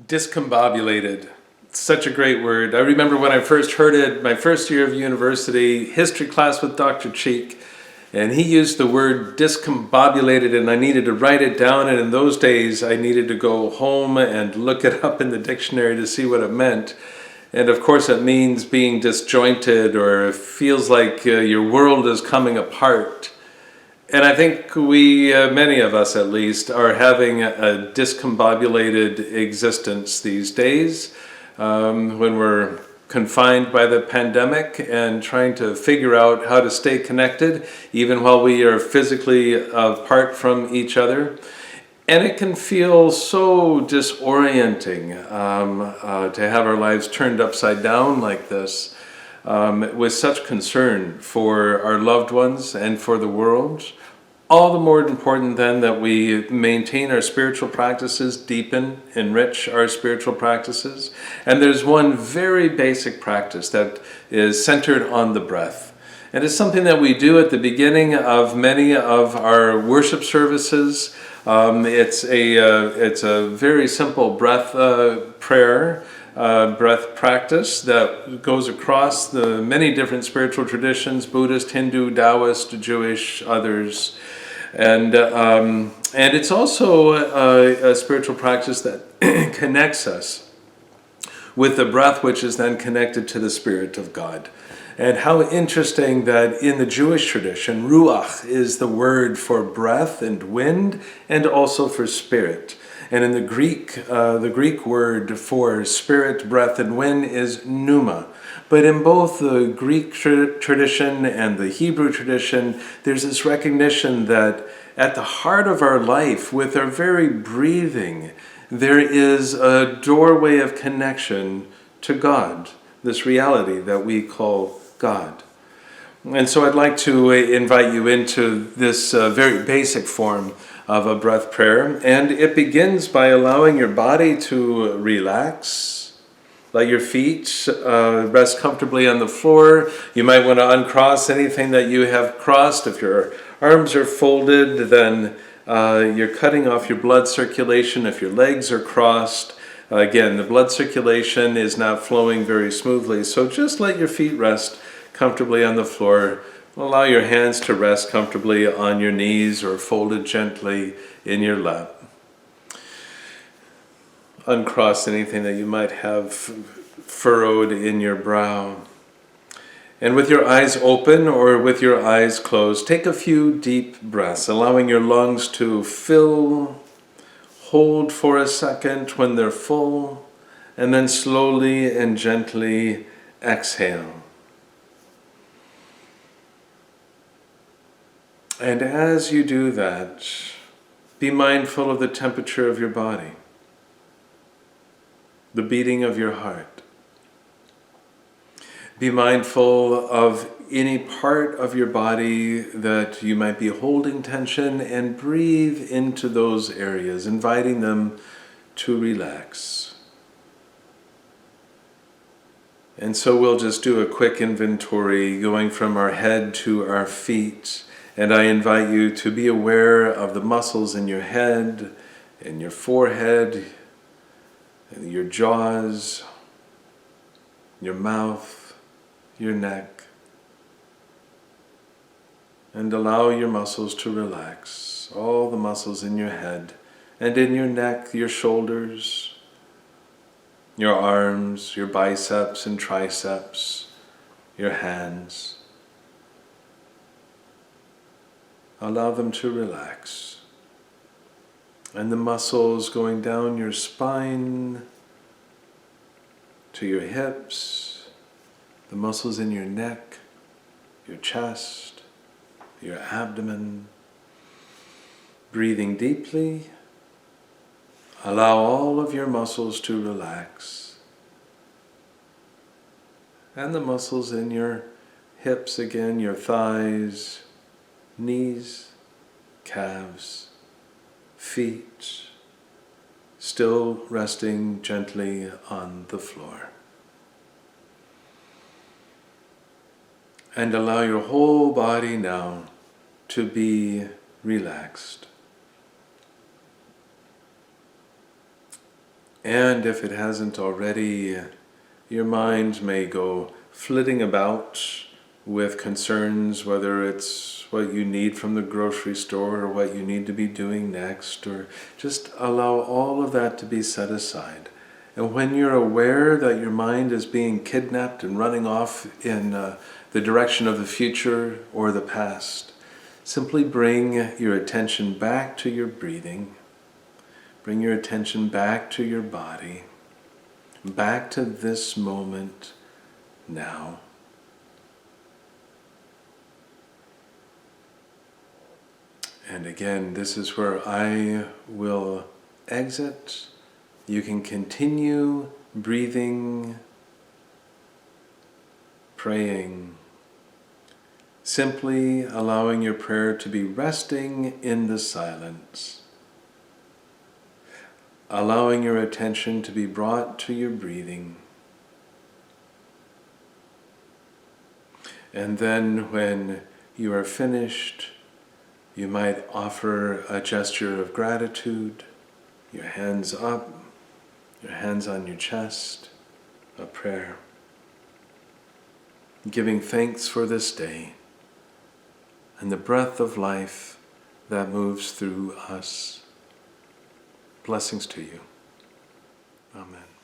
Discombobulated. Such a great word. I remember when I first heard it, my first year of university, history class with Dr. Cheek, and he used the word discombobulated, and I needed to write it down, and in those days I needed to go home and look it up in the dictionary to see what it meant. And of course it means being disjointed, or it feels like your world is coming apart. And I think we, many of us at least, are having a discombobulated existence these days when we're confined by the pandemic and trying to figure out how to stay connected even while we are physically apart from each other. And it can feel so disorienting to have our lives turned upside down like this. With such concern for our loved ones and for the world. All the more important then that we maintain our spiritual practices, deepen, enrich our spiritual practices. And there's one very basic practice that is centered on the breath. And it's something that we do at the beginning of many of our worship services. It's a very simple breath prayer. Breath practice that goes across the many different spiritual traditions, Buddhist, Hindu, Taoist, Jewish, others. And it's also a spiritual practice that connects us with the breath, which is then connected to the Spirit of God. And how interesting that in the Jewish tradition, ruach is the word for breath and wind, and also for spirit. And in the Greek word for spirit, breath, and wind is pneuma. But in both the Greek tradition and the Hebrew tradition, there's this recognition that at the heart of our life, with our very breathing, there is a doorway of connection to God, this reality that we call God. And so I'd like to invite you into this very basic form of a breath prayer, and it begins by allowing your body to relax. Let your feet rest comfortably on the floor. You might want to uncross anything that you have crossed. If your arms are folded, then you're cutting off your blood circulation. If your legs are crossed, again, the blood circulation is not flowing very smoothly. So just let your feet rest comfortably on the floor. Allow your hands to rest comfortably on your knees or folded gently in your lap. Uncross anything that you might have furrowed in your brow. And with your eyes open or with your eyes closed, take a few deep breaths, allowing your lungs to fill, hold for a second when they're full, and then slowly and gently exhale. And as you do that, be mindful of the temperature of your body, the beating of your heart. Be mindful of any part of your body that you might be holding tension, and breathe into those areas, inviting them to relax. And so we'll just do a quick inventory going from our head to our feet. And I invite you to be aware of the muscles in your head, in your forehead, in your jaws, your mouth, your neck. And allow your muscles to relax. All the muscles in your head and in your neck, your shoulders, your arms, your biceps and triceps, your hands. Allow them to relax. And the muscles going down your spine to your hips, the muscles in your neck, your chest, your abdomen. Breathing deeply. Allow all of your muscles to relax. And the muscles in your hips again, your thighs, knees, calves, feet, still resting gently on the floor. And allow your whole body now to be relaxed. And if it hasn't already, your mind may go flitting about with concerns, whether it's what you need from the grocery store or what you need to be doing next, or just allow all of that to be set aside. And when you're aware that your mind is being kidnapped and running off in the direction of the future or the past, simply bring your attention back to your breathing. Bring your attention back to your body, back to this moment now. And again, this is where I will exit. You can continue breathing, praying, simply allowing your prayer to be resting in the silence, allowing your attention to be brought to your breathing. And then when you are finished, you might offer a gesture of gratitude, your hands up, your hands on your chest, a prayer, giving thanks for this day and the breath of life that moves through us. Blessings to you. Amen.